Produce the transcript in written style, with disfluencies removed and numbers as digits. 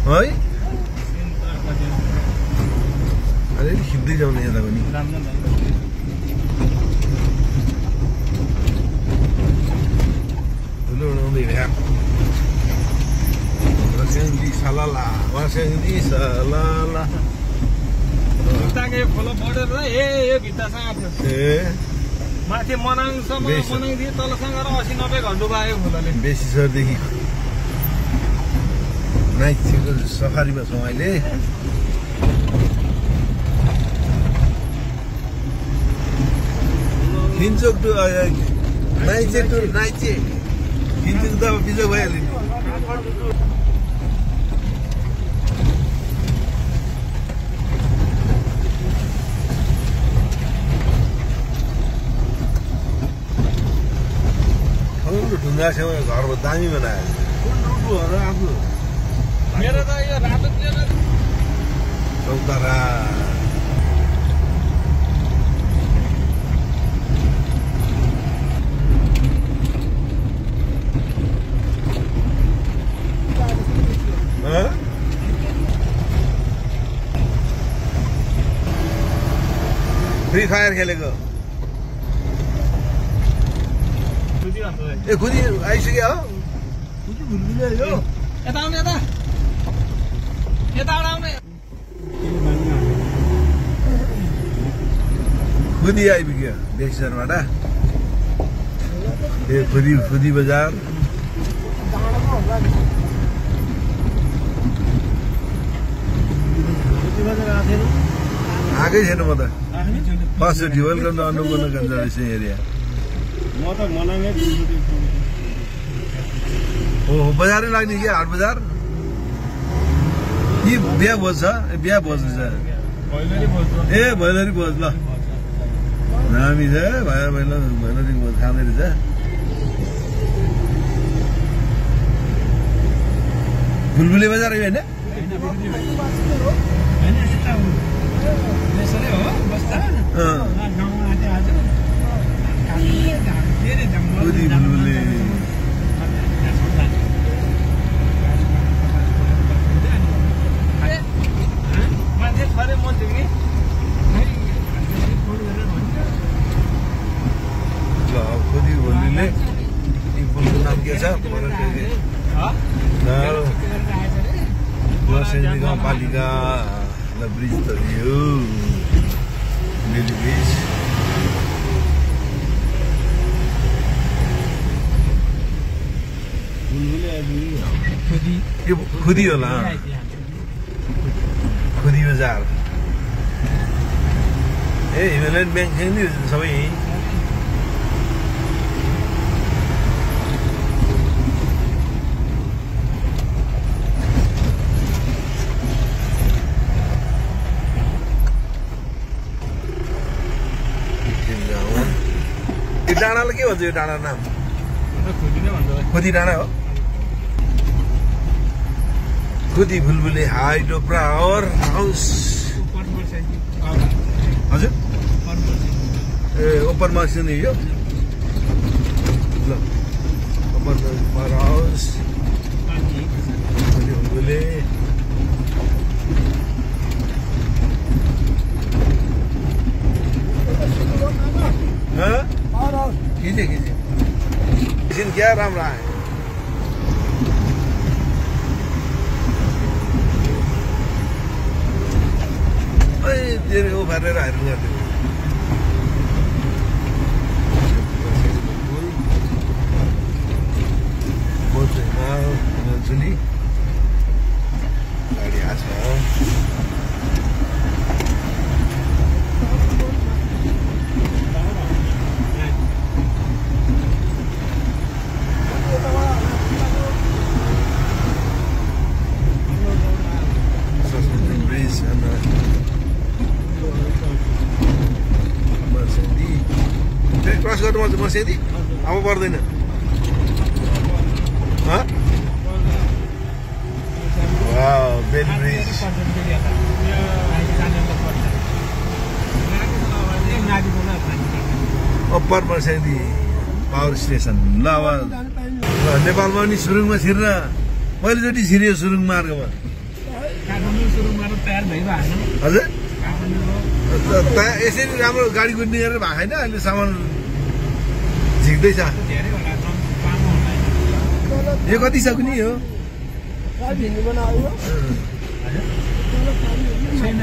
है अलिअलि खिच्दै जाउने यता पनि ठुलो उडाउँदै भ्याप वासेन्दी सलाला खोलो बढेर यो भित्तासँग ए माथि मनाङसम्म मनाङदेखि तलसँग 80-90 घन्टा भयो खोलाले बेसी सरदेखि नाइटको सफारीमा छौँ अहिले खिन्चोक टु नाइचे टु नाइचे खिन्चोक त अब बिजोग भइहाल्यो नि ढुङ्गा छेउमा घर दामी बनायो आफू मेरो त यो रातो चौतारा फ्री फायर खेलेको ए खुदी आइसक्यो हो खुदी भुल्दिन यो यता आउने यता आउने खुदी आइपुग्यो बेक्सरबाट ए खुदी बजार आएकै छैन म त फर्स्टचोटि welcome to Annapurna conservation area म त मनाङै हो बजारै लाग्ने क्या हाट बजार कि बिहा भोज छ बिहा भोज छ ए भैलरी भोज ल दामी छ भैलरी भोज खाँदै रहेछ बुलबुले बजार होइन बुलबुले खुदी भोलीले पुलको नाम के छ वासेन्दी गाउँपालिका ब्रिज त यो रेली ब्रिज यो खुदी होला खुदी बजार ए हिमालयन ब्याङ्क नि सबै डाँडालाई के भन्छ यो डाँडा नाम खुदी डाँडा हो खुदी बुलबुले हाइड्रोपावर हाउस हजुर ए ओपन मार्क्स नि यो ल ओपन पावर हाउस बुलबुले खिचे क्या राम्रो आयो धेरै उफारेर हार्नु गर्थ्यो मान्छुली गाडी आछ क्रस गर्नु पर्छ मर्सेदी अब पर्दैन Bailey bridge upper Marsyangdi power station ल अब नेपालमा पनि सुरुङमा छिर्न पहिलोचोटि छिर्यो सुरुङ मार्गमा काठमाडौँ सुरु गरेर तयार भइरहेन हजुर यसरी राम्रो गाडी कुद्ने गरेर भएको छैन अहिले सामान झिक्दैछ यो कति सक्ने हो छैन